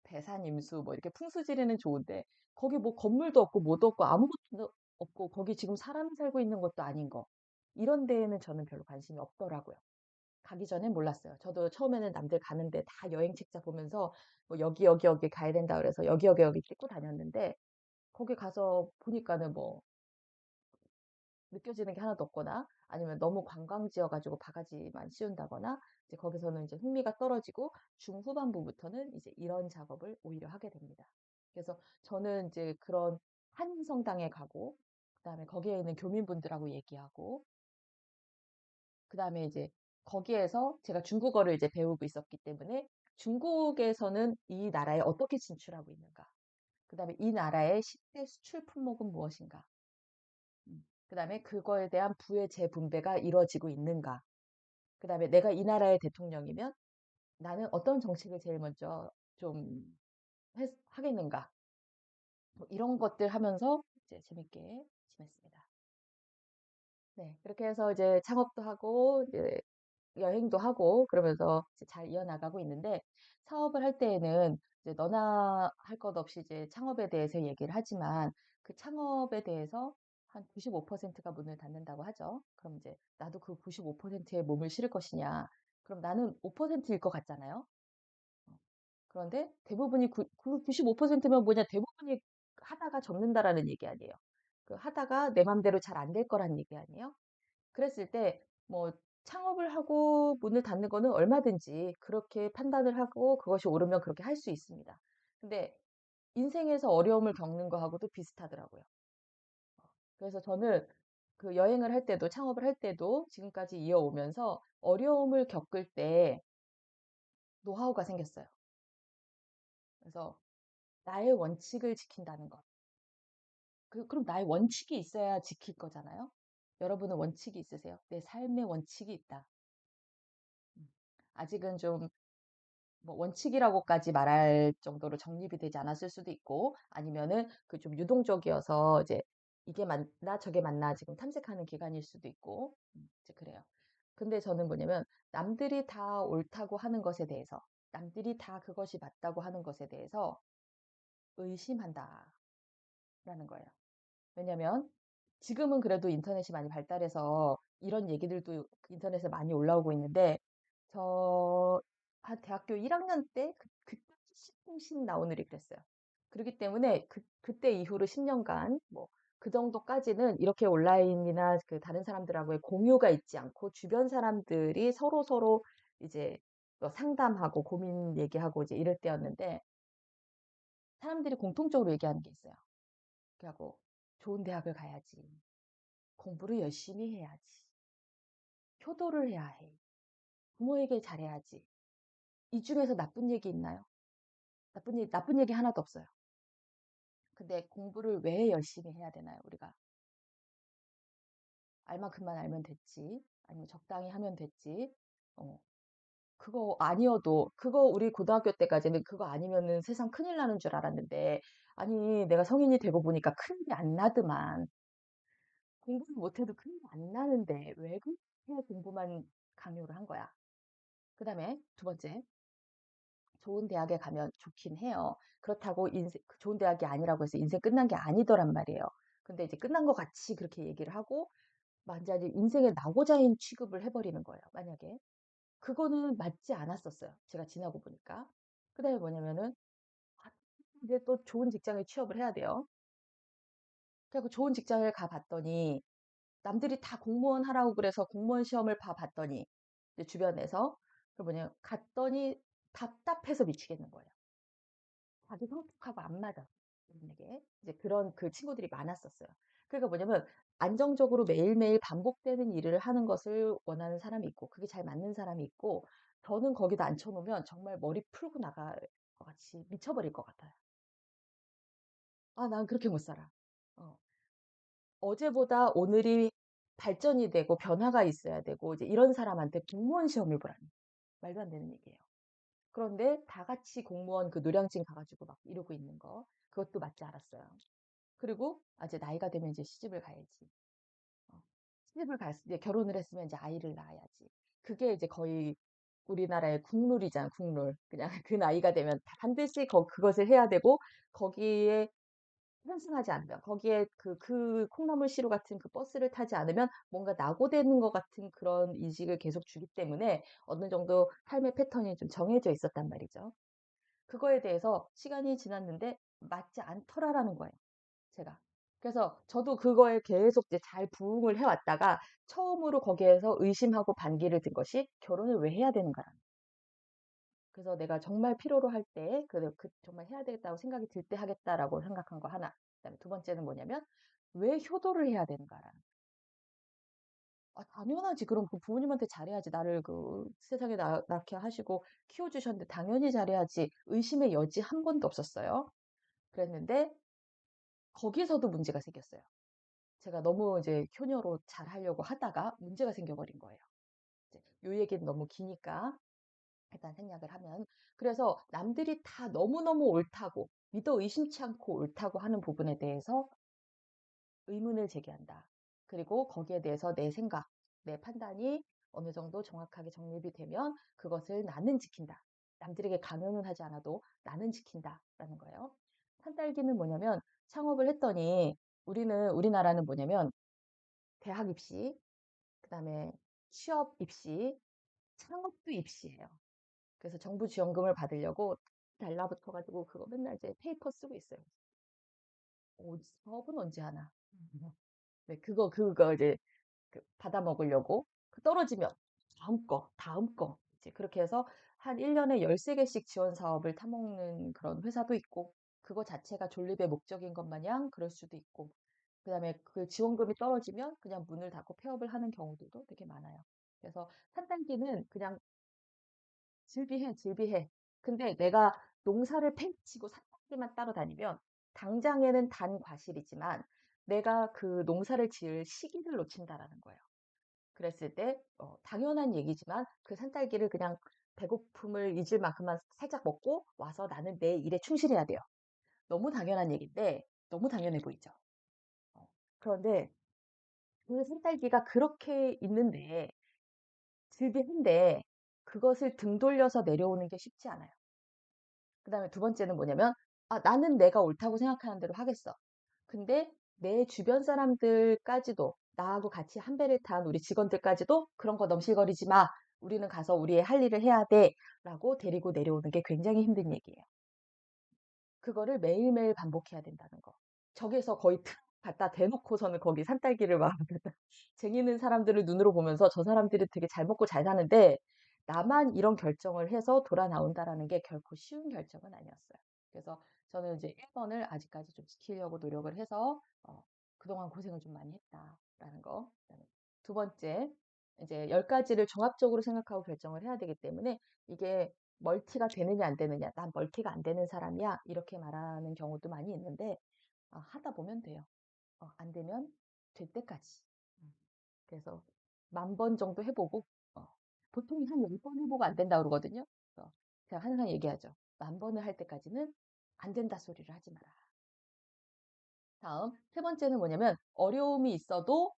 배산 임수 뭐 이렇게 풍수지리는 좋은데 거기 뭐 건물도 없고 뭐도 없고 아무것도 없고 거기 지금 사람이 살고 있는 것도 아닌 거. 이런 데에는 저는 별로 관심이 없더라고요. 가기 전엔 몰랐어요. 저도 처음에는 남들 가는데 다 여행 책자 보면서 뭐 여기 여기 여기 가야 된다 그래서 여기 여기 여기 찍고 다녔는데 거기 가서 보니까는 뭐 느껴지는 게 하나도 없거나 아니면 너무 관광지여가지고 바가지만 씌운다거나 이제 거기서는 이제 흥미가 떨어지고 중후반부부터는 이제 이런 작업을 오히려 하게 됩니다. 그래서 저는 이제 그런 한성당에 가고 그다음에 거기에 있는 교민분들하고 얘기하고 그다음에 이제 거기에서 제가 중국어를 이제 배우고 있었기 때문에 중국에서는 이 나라에 어떻게 진출하고 있는가? 그다음에 이 나라의 10대 수출 품목은 무엇인가? 그다음에 그거에 대한 부의 재분배가 이루어지고 있는가? 그다음에 내가 이 나라의 대통령이면 나는 어떤 정책을 제일 먼저 좀 하겠는가? 뭐 이런 것들 하면서 이제 재밌게 지냈습니다. 네. 그렇게 해서 이제 창업도 하고 이제 여행도 하고 그러면서 이제 잘 이어나가고 있는데 사업을 할 때에는 이제 너나 할 것 없이 이제 창업에 대해서 얘기를 하지만 그 창업에 대해서 한 95%가 문을 닫는다고 하죠. 그럼 이제 나도 그 95%의 몸을 실을 것이냐. 그럼 나는 5%일 것 같잖아요. 어. 그런데 대부분이 그 95%면 뭐냐? 대부분이 하다가 접는다라는 얘기 아니에요. 그 하다가 내 맘대로 잘 안 될 거라는 얘기 아니에요? 그랬을 때 뭐 창업을 하고 문을 닫는 거는 얼마든지 그렇게 판단을 하고 그것이 옳으면 그렇게 할 수 있습니다. 근데 인생에서 어려움을 겪는 거하고도 비슷하더라고요. 그래서 저는 그 여행을 할 때도 창업을 할 때도 지금까지 이어오면서 어려움을 겪을 때 노하우가 생겼어요. 그래서 나의 원칙을 지킨다는 것. 그럼 나의 원칙이 있어야 지킬 거잖아요. 여러분은 원칙이 있으세요? 내 삶의 원칙이 있다. 음. 아직은 좀 뭐 원칙이라고까지 말할 정도로 정립이 되지 않았을 수도 있고 아니면은 그 좀 유동적이어서 이제 이게 맞나 저게 맞나 지금 탐색하는 기간일 수도 있고 이제 그래요. 근데 저는 뭐냐면 남들이 다 옳다고 하는 것에 대해서 남들이 다 그것이 맞다고 하는 것에 대해서 의심한다라는 거예요. 왜냐면 지금은 그래도 인터넷이 많이 발달해서 이런 얘기들도 인터넷에 많이 올라오고 있는데 저 한 대학교 1학년 때 그때 시풍신 나온 일이 그랬어요. 그렇기 때문에 그때 이후로 10년간 뭐 그 정도까지는 이렇게 온라인이나 그 다른 사람들하고의 공유가 있지 않고 주변 사람들이 서로서로 이제 뭐 상담하고 고민 얘기하고 이제 이럴 때였는데 사람들이 공통적으로 얘기하는 게 있어요. 그래갖고 좋은 대학을 가야지. 공부를 열심히 해야지. 효도를 해야 해. 부모에게 잘해야지. 이 중에서 나쁜 얘기 있나요? 나쁜 얘기 하나도 없어요. 근데 공부를 왜 열심히 해야 되나요, 우리가? 알 만큼만 알면 됐지. 아니면 적당히 하면 됐지. 어, 그거 아니어도, 그거 우리 고등학교 때까지는 그거 아니면은 세상 큰일 나는 줄 알았는데, 아니, 내가 성인이 되고 보니까 큰일이 안 나더만. 공부를 못해도 큰일이 안 나는데, 왜 그렇게 공부만 강요를 한 거야? 그 다음에 두 번째, 좋은 대학에 가면 좋긴 해요. 그렇다고 그 좋은 대학이 아니라고 해서 인생 끝난 게 아니더란 말이에요. 근데 이제 끝난 것 같이 그렇게 얘기를 하고, 완전히 인생의 낙오자인 취급을 해버리는 거예요, 만약에. 그거는 맞지 않았었어요. 제가 지나고 보니까. 그 다음에 뭐냐면은, 아, 이제 또 좋은 직장에 취업을 해야 돼요. 그래서 좋은 직장을 가봤더니, 남들이 다 공무원 하라고 그래서 공무원 시험을 봐봤더니, 이제 주변에서, 그 뭐냐, 갔더니 답답해서 미치겠는 거예요. 자기 성격하고 안 맞아. 이게 이제 그런 그 친구들이 많았었어요. 그러니까 뭐냐면 안정적으로 매일매일 반복되는 일을 하는 것을 원하는 사람이 있고 그게 잘 맞는 사람이 있고 저는 거기다 앉혀놓으면 정말 머리 풀고 나갈 것 같이 미쳐버릴 것 같아요. 아, 난 그렇게 못 살아. 어. 어제보다 오늘이 발전이 되고 변화가 있어야 되고 이제 이런 사람한테 공무원 시험을 보라니. 말도 안 되는 얘기예요. 그런데 다 같이 공무원 그 노량진 가가지고 막 이러고 있는 거. 그것도 맞지 않았어요. 그리고 이제 나이가 되면 이제 시집을 가야지. 어. 시집을 이제 결혼을 했으면 이제 아이를 낳아야지. 그게 이제 거의 우리나라의 국룰이잖아, 국룰. 그냥 그 나이가 되면 반드시 그것을 해야 되고, 거기에 편승하지 않으면, 거기에 그 콩나물 시루 같은 그 버스를 타지 않으면 뭔가 낙오되는 것 같은 그런 인식을 계속 주기 때문에 어느 정도 삶의 패턴이 좀 정해져 있었단 말이죠. 그거에 대해서 시간이 지났는데 맞지 않더라라는 거예요. 제가. 그래서 저도 그거에 계속 이제 잘 부응을 해왔다가 처음으로 거기에서 의심하고 반기를 든 것이 결혼을 왜 해야 되는가라는. 그래서 내가 정말 필요로 할 때, 정말 해야 되겠다고 생각이 들 때 하겠다라고 생각한 거 하나. 그다음에 두 번째는 뭐냐면 왜 효도를 해야 되는가라는. 아, 당연하지. 그럼 그 부모님한테 잘해야지. 나를 그 세상에 낳게 하시고 키워주셨는데 당연히 잘해야지. 의심의 여지 한 번도 없었어요. 그랬는데 거기서도 문제가 생겼어요. 제가 너무 이제 효녀로 잘하려고 하다가 문제가 생겨버린 거예요. 이제 요 얘기는 너무 기니까 일단 생략을 하면. 그래서 남들이 다 너무너무 옳다고 믿어 의심치 않고 옳다고 하는 부분에 대해서 의문을 제기한다. 그리고 거기에 대해서 내 생각, 내 판단이 어느 정도 정확하게 정립이 되면 그것을 나는 지킨다. 남들에게 강요는 하지 않아도 나는 지킨다라는 거예요. 산딸기는 뭐냐면 창업을 했더니 우리나라는 뭐냐면 대학 입시, 그다음에 취업 입시, 창업도 입시예요. 그래서 정부 지원금을 받으려고 달라붙어 가지고 그거 맨날 이제 페이퍼 쓰고 있어요. 사업은 언제 하나? 네, 그거 이제 받아 먹으려고 떨어지면 다음 거 이제 그렇게 해서 한 1년에 13개씩 지원 사업을 타먹는 그런 회사도 있고 그거 자체가 존립의 목적인 것 마냥 그럴 수도 있고 그다음에 그 지원금이 떨어지면 그냥 문을 닫고 폐업을 하는 경우들도 되게 많아요. 그래서 산딸기는 그냥 질비해. 근데 내가 농사를 팽치고 산딸기만 따러 다니면 당장에는 단 과실이지만 내가 그 농사를 지을 시기를 놓친다라는 거예요. 그랬을 때 당연한 얘기지만 그 산딸기를 그냥 배고픔을 잊을 만큼만 살짝 먹고 와서 나는 내 일에 충실해야 돼요. 너무 당연한 얘기인데 너무 당연해 보이죠. 어, 그런데 그 산딸기가 그렇게 있는데 질비한데 그것을 등 돌려서 내려오는 게 쉽지 않아요. 그다음에 두 번째는 뭐냐면 나는 내가 옳다고 생각하는 대로 하겠어. 근데 내 주변 사람들까지도 나하고 같이 한 배를 탄 우리 직원들까지도 그런 거 넘실거리지 마. 우리는 가서 우리의 할 일을 해야 돼. 라고 데리고 내려오는 게 굉장히 힘든 얘기예요. 그거를 매일매일 반복해야 된다는 거. 저기서 거의 갖다 대놓고서는 거기 산딸기를 막 쟁이는 사람들을 눈으로 보면서 저 사람들이 되게 잘 먹고 잘 사는데 나만 이런 결정을 해서 돌아 나온다라는 게 결코 쉬운 결정은 아니었어요. 그래서 저는 이제 1번을 아직까지 좀 지키려고 노력을 해서 그동안 고생을 좀 많이 했다라는 거. 그다음에 두 번째, 이제 10가지를 종합적으로 생각하고 결정을 해야 되기 때문에 이게 멀티가 되느냐 안 되느냐, 난 멀티가 안 되는 사람이야 이렇게 말하는 경우도 많이 있는데 하다 보면 돼요. 안 되면 될 때까지. 음. 그래서 10,000번 정도 해보고, 보통 한 10번 해보고 안 된다 그러거든요. 그래서 제가 항상 얘기하죠. 10,000번을 할 때까지는 안 된다 소리를 하지 마라. 다음, 세 번째는 뭐냐면, 어려움이 있어도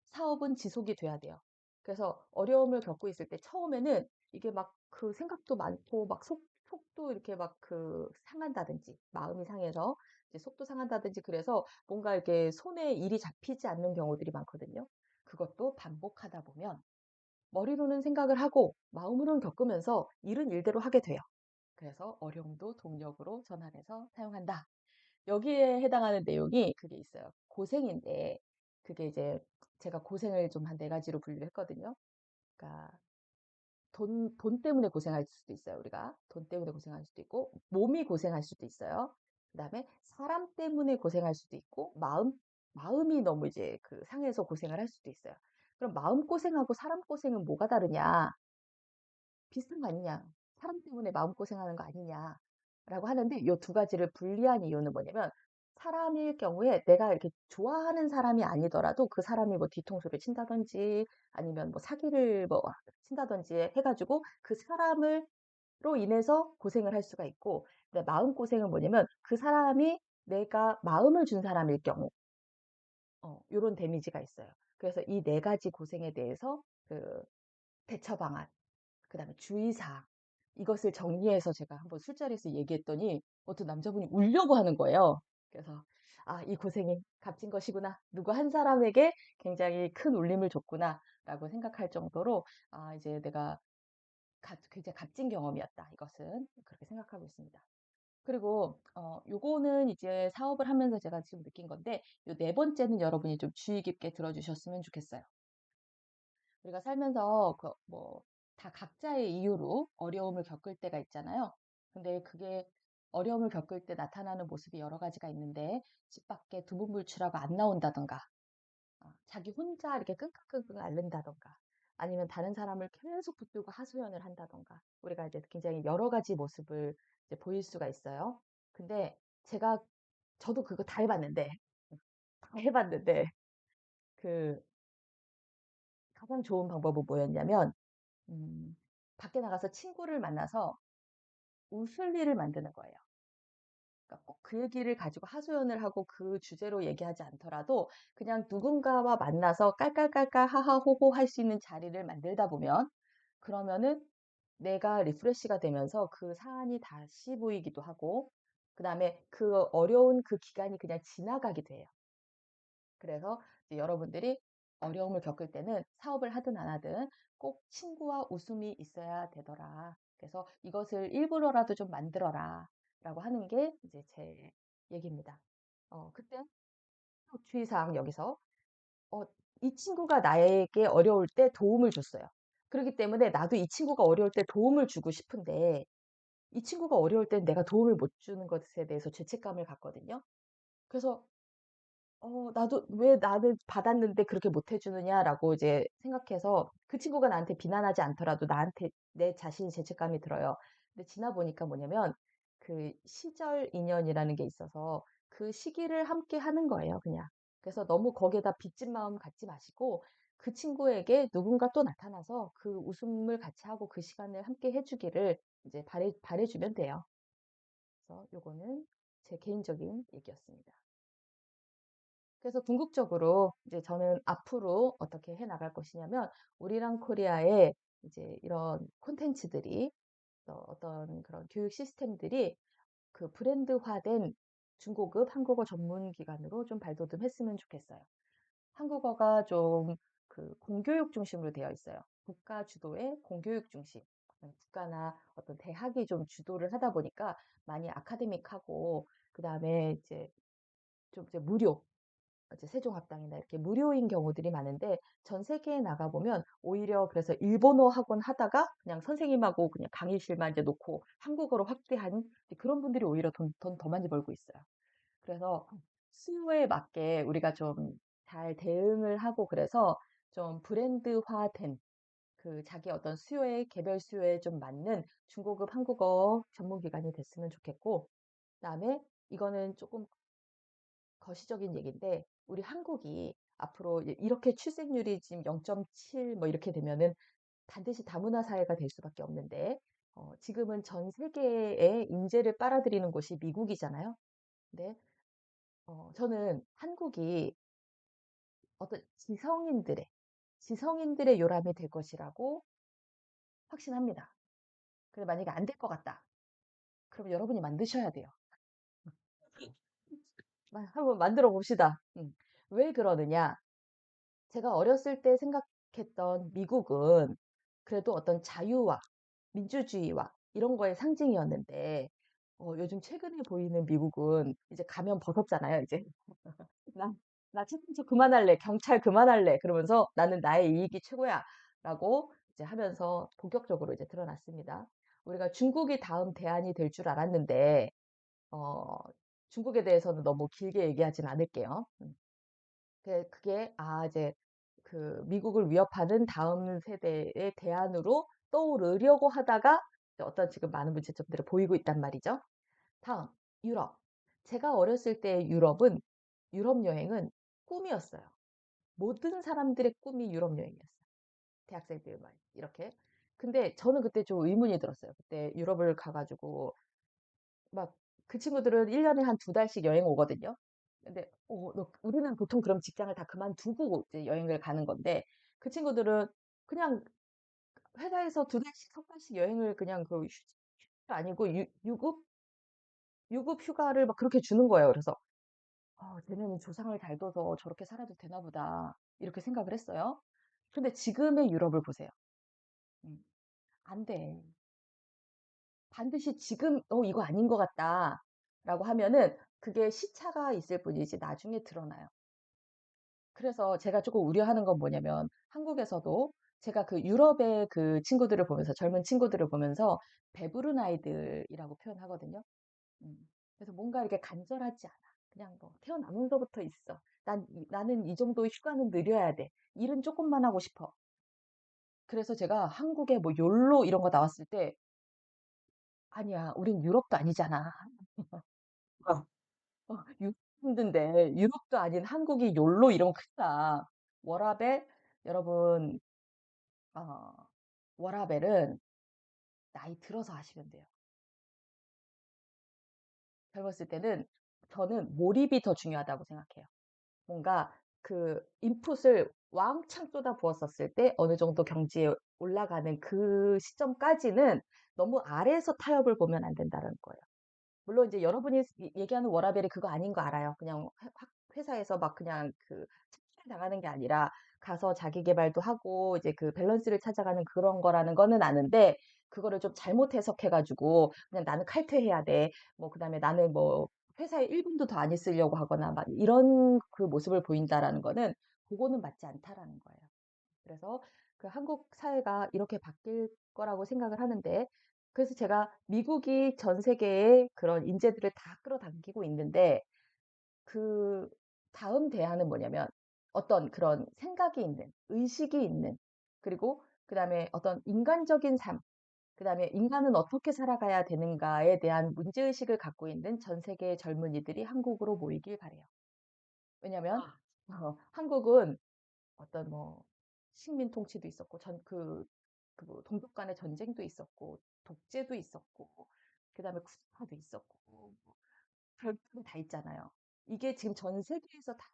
사업은 지속이 돼야 돼요. 그래서 어려움을 겪고 있을 때 처음에는 이게 막 그 생각도 많고, 막 속도 이렇게 막 상한다든지, 마음이 상해서 이제 속도 상한다든지 그래서 뭔가 이렇게 손에 일이 잡히지 않는 경우들이 많거든요. 그것도 반복하다 보면 머리로는 생각을 하고 마음으로는 겪으면서 일은 일대로 하게 돼요. 그래서 어려움도 동력으로 전환해서 사용한다. 여기에 해당하는 내용이 그게 있어요. 고생인데 그게 이제 제가 고생을 좀 한 4가지로 분류를 했거든요. 그러니까 돈 때문에 고생할 수도 있어요, 우리가. 돈 때문에 고생할 수도 있고, 몸이 고생할 수도 있어요. 그다음에 사람 때문에 고생할 수도 있고, 마음이 너무 이제 상해서 고생을 할 수도 있어요. 그럼 마음 고생하고 사람 고생은 뭐가 다르냐? 비슷한 거 아니냐? 사람 때문에 마음고생하는 거 아니냐라고 하는데 이 두 가지를 분리한 이유는 뭐냐면 사람일 경우에 내가 이렇게 좋아하는 사람이 아니더라도 그 사람이 뭐 뒤통수를 친다든지 아니면 뭐 사기를 뭐 친다든지 해가지고 그 사람으로 인해서 고생을 할 수가 있고 근데 마음고생은 뭐냐면 그 사람이 내가 마음을 준 사람일 경우 요런 데미지가 있어요. 그래서 이 4가지 고생에 대해서 대처 방안 그다음에 주의사항 이것을 정리해서 제가 한번 술자리에서 얘기했더니 어떤 남자분이 울려고 하는 거예요. 그래서 이 고생이 값진 것이구나. 누구 한 사람에게 굉장히 큰 울림을 줬구나라고 생각할 정도로 이제 내가 굉장히 값진 경험이었다. 이것은 그렇게 생각하고 있습니다. 그리고 요거는 이제 사업을 하면서 제가 지금 느낀 건데 요 네 번째는 여러분이 좀 주의 깊게 들어주셨으면 좋겠어요. 우리가 살면서 뭐 다 각자의 이유로 어려움을 겪을 때가 있잖아요. 근데 그게 어려움을 겪을 때 나타나는 모습이 여러 가지가 있는데 집 밖에 두문불출하고 안 나온다던가 자기 혼자 이렇게 끙끙끙끙 앓는다던가 아니면 다른 사람을 계속 붙들고 하소연을 한다던가 우리가 이제 굉장히 여러 가지 모습을 이제 보일 수가 있어요. 근데 저도 그거 다 해봤는데 그 가장 좋은 방법은 뭐였냐면 음, 밖에 나가서 친구를 만나서 웃을 일을 만드는 거예요. 그러니까 꼭 그 얘기를 가지고 하소연을 하고 그 주제로 얘기하지 않더라도 그냥 누군가와 만나서 깔깔깔깔 하하호호 할 수 있는 자리를 만들다 보면 그러면은 내가 리프레시가 되면서 그 사안이 다시 보이기도 하고 그다음에 그 어려운 그 기간이 그냥 지나가기도 해요. 그래서 이제 여러분들이 어려움을 겪을 때는 사업을 하든 안 하든 꼭 친구와 웃음이 있어야 되더라. 그래서 이것을 일부러라도 좀 만들어라. 라고 하는 게 이제 제 얘기입니다. 그때 또 주의사항 여기서, 어, 이 친구가 나에게 어려울 때 도움을 줬어요. 그렇기 때문에 나도 이 친구가 어려울 때 도움을 주고 싶은데 이 친구가 어려울 땐 내가 도움을 못 주는 것에 대해서 죄책감을 갖거든요. 그래서 나도 '왜 나는 받았는데 그렇게 못 해 주느냐.'라고 이제 생각해서 그 친구가 나한테 비난하지 않더라도 나한테 내 자신이 죄책감이 들어요. 근데 지나 보니까 뭐냐면 그 시절 인연이라는 게 있어서 그 시기를 함께 하는 거예요 그냥. 그래서 너무 거기에다 빚진 마음 갖지 마시고 그 친구에게 누군가 또 나타나서 그 웃음을 같이 하고 그 시간을 함께 해 주기를 이제 바래 주면 돼요. 그래서 요거는 제 개인적인 얘기였습니다. 그래서 궁극적으로 이제 저는 앞으로 어떻게 해 나갈 것이냐면 우리랑 코리아의 이제 이런 콘텐츠들이 어떤 그런 교육 시스템들이 그 브랜드화된 중고급 한국어 전문 기관으로 좀 발돋움했으면 좋겠어요. 한국어가 좀 그 공교육 중심으로 되어 있어요. 국가 주도의 공교육 중심. 국가나 어떤 대학이 좀 주도를 하다 보니까 많이 아카데믹하고 그다음에 이제 좀 이제 무료 이제 세종학당이나 이렇게 무료인 경우들이 많은데 전 세계에 나가 보면 오히려 그래서 일본어 학원 하다가 그냥 선생님하고 그냥 강의실만 이제 놓고 한국어로 확대한 이제 그런 분들이 오히려 돈 더 많이 벌고 있어요. 그래서 수요에 맞게 우리가 좀 잘 대응을 하고 그래서 좀 브랜드화된 그 자기 어떤 수요에 개별 수요에 좀 맞는 중고급 한국어 전문 기관이 됐으면 좋겠고 그다음에 이거는 조금 거시적인 얘기인데 우리 한국이 앞으로 이렇게 출생률이 지금 0.7 뭐 이렇게 되면은 반드시 다문화 사회가 될 수밖에 없는데 지금은 전 세계의 인재를 빨아들이는 곳이 미국이잖아요. 근데 저는 한국이 어떤 지성인들의 요람이 될 것이라고 확신합니다. 근데 만약에 안 될 것 같다. 그럼 여러분이 만드셔야 돼요. 한번 만들어 봅시다. 왜 그러느냐? 제가 어렸을 때 생각했던 미국은 그래도 어떤 자유와 민주주의와 이런 거의 상징이었는데, 요즘 최근에 보이는 미국은 이제 가면 벗었잖아요, 이제. 나, 나 채팅쳐 그만할래. 경찰 그만할래. 그러면서 나는 나의 이익이 최고야. 라고 이제 하면서 본격적으로 이제 드러났습니다. 우리가 중국이 다음 대안이 될 줄 알았는데, 어, 중국에 대해서는 너무 길게 얘기하진 않을게요. 그게 이제 그 미국을 위협하는 다음 세대의 대안으로 떠오르려고 하다가 이제 어떤 지금 많은 문제점들을 보이고 있단 말이죠. 다음, 유럽. 제가 어렸을 때 유럽 여행은 꿈이었어요. 모든 사람들의 꿈이 유럽 여행이었어요. 대학생들만 이렇게. 근데 저는 그때 좀 의문이 들었어요. 그때 유럽을 가가지고 막 그 친구들은 1년에 한 두 달씩 여행 오거든요. 근데 우리는 보통 그럼 직장을 다 그만두고 이제 여행을 가는 건데 그 친구들은 그냥 회사에서 두 달씩 석 달씩 여행을 그냥 그 휴가 아니고 유급 휴가를 막 그렇게 주는 거예요. 그래서 쟤네는 조상을 잘 둬서 저렇게 살아도 되나 보다. 이렇게 생각을 했어요. 근데 지금의 유럽을 보세요. 음, 안 돼. 반드시 지금 이거 아닌 것 같다라고 하면은 그게 시차가 있을 뿐이지 나중에 드러나요. 그래서 제가 조금 우려하는 건 뭐냐면 한국에서도 제가 그 유럽의 그 친구들을 보면서 젊은 친구들을 보면서 배부른 아이들이라고 표현하거든요. 그래서 뭔가 이렇게 간절하지 않아. 그냥 뭐 태어나면서부터 있어. 나는 이 정도 휴가는 느려야 돼. 일은 조금만 하고 싶어. 그래서 제가 한국에 뭐 욜로 이런 거 나왔을 때 아니야, 우린 유럽도 아니잖아. 아, 유럽 힘든데 유럽도 아닌 한국이 욜로 이러면 큰다. 워라밸 여러분 어, 워라밸은 나이 들어서 하시면 돼요. 젊었을 때는 저는 몰입이 더 중요하다고 생각해요. 뭔가 그 인풋을 왕창 쏟아 부었었을 때 어느 정도 경지에 올라가는 그 시점까지는 너무 아래에서 타협을 보면 안 된다는 거예요. 물론 이제 여러분이 얘기하는 워라밸이 그거 아닌 거 알아요. 그냥 회사에서 막 그냥 그 착취당하는 게 아니라 가서 자기 계발도 하고 이제 그 밸런스를 찾아가는 그런 거라는 거는 아는데 그거를 좀 잘못 해석해 가지고 그냥 '나는 칼퇴해야 돼.' 뭐 그다음에 '나는 뭐 회사에 1 분도 더 안 있으려고 하거나.' 막 이런 그 모습을 보인다라는 거는 그거는 맞지 않다라는 거예요. 그래서 그 한국 사회가 이렇게 바뀔 거라고 생각을 하는데 그래서 제가 미국이 전 세계의 그런 인재들을 다 끌어당기고 있는데 그 다음 대안은 뭐냐면 어떤 그런 생각이 있는, 의식이 있는, 그리고 그다음에 어떤 인간적인 삶, 그다음에 인간은 어떻게 살아가야 되는가에 대한 문제의식을 갖고 있는 전 세계의 젊은이들이 한국으로 모이길 바래요. 왜냐면 아. 한국은 어떤 뭐 식민 통치도 있었고 뭐 동족 간의 전쟁도 있었고 독재도 있었고 그다음에 쿠데타도 있었고 뭐 별게 다 있잖아요. 이게 지금 전 세계에서 다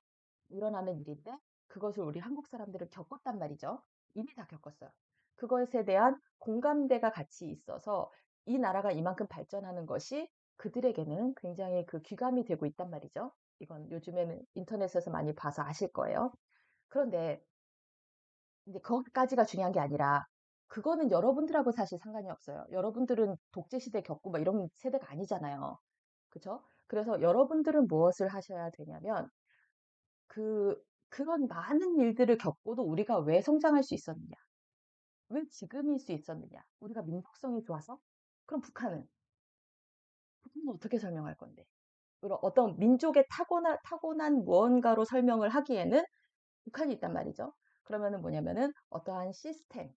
일어나는 일인데 그것을 우리 한국 사람들은 겪었단 말이죠. 이미 다 겪었어요. 그것에 대한 공감대가 같이 있어서 이 나라가 이만큼 발전하는 것이 그들에게는 굉장히 그 귀감이 되고 있단 말이죠. 이건 요즘에는 인터넷에서 많이 봐서 아실 거예요. 그런데 이제 거기까지가 중요한 게 아니라 그거는 여러분들하고 사실 상관이 없어요. 여러분들은 독재 시대 겪고 막 이런 세대가 아니잖아요. 그죠? 그래서 여러분들은 무엇을 하셔야 되냐면 그런 많은 일들을 겪고도 우리가 왜 성장할 수 있었느냐? 왜 지금일 수 있었느냐? 우리가 민족성이 좋아서? 그럼 북한은 어떻게 설명할 건데? 그리고 어떤 민족의 타고난 무언가로 설명을 하기에는 북한이 있단 말이죠. 그러면은 뭐냐면은 어떠한 시스템,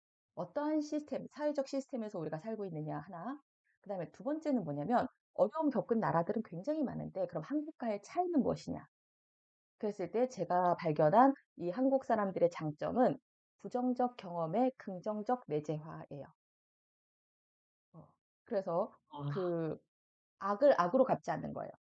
사회적 시스템에서 우리가 살고 있느냐 하나. 그다음에 두 번째는 뭐냐면 어려움 겪은 나라들은 굉장히 많은데 그럼 한국과의 차이는 무엇이냐? 그랬을 때 제가 발견한 이 한국 사람들의 장점은 부정적 경험의 긍정적 내재화예요. 어. 그래서 아. 그 악을 악으로 갚지 않는 거예요.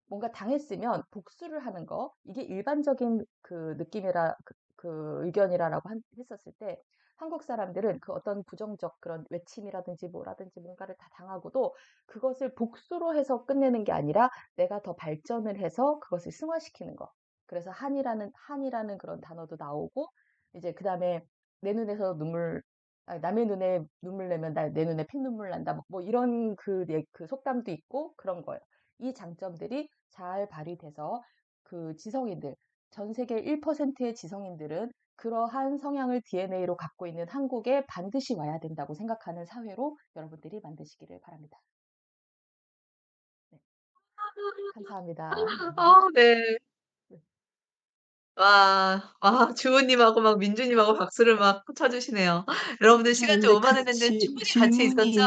뭔가 당했으면 복수를 하는 거 이게 일반적인 그 느낌이라 그 의견이라라고 했었을 때 한국 사람들은 그 어떤 부정적 그런 외침이라든지 뭐라든지 뭔가를 다 당하고도 그것을 복수로 해서 끝내는 게 아니라 내가 더 발전을 해서 그것을 승화시키는 거. 그래서 한이라는 그런 단어도 나오고 이제 그다음에 내 눈에서 남의 눈에 눈물 내면 내 눈에 핏눈물 난다. 뭐 이런 그 속담도 있고 그런 거예요. 이 장점들이 잘 발휘돼서 그 지성인들, 전 세계 1%의 지성인들은 그러한 성향을 DNA로 갖고 있는 한국에 반드시 와야 된다고 생각하는 사회로 여러분들이 만드시기를 바랍니다. 네, 감사합니다. 아 네. 네, 와. 아 주호님하고 막 민주님하고 박수를 막 쳐 주시네요. 여러분들 시간 좀 근데 그 오바됐는데 충분히 가치 있었죠? 질문이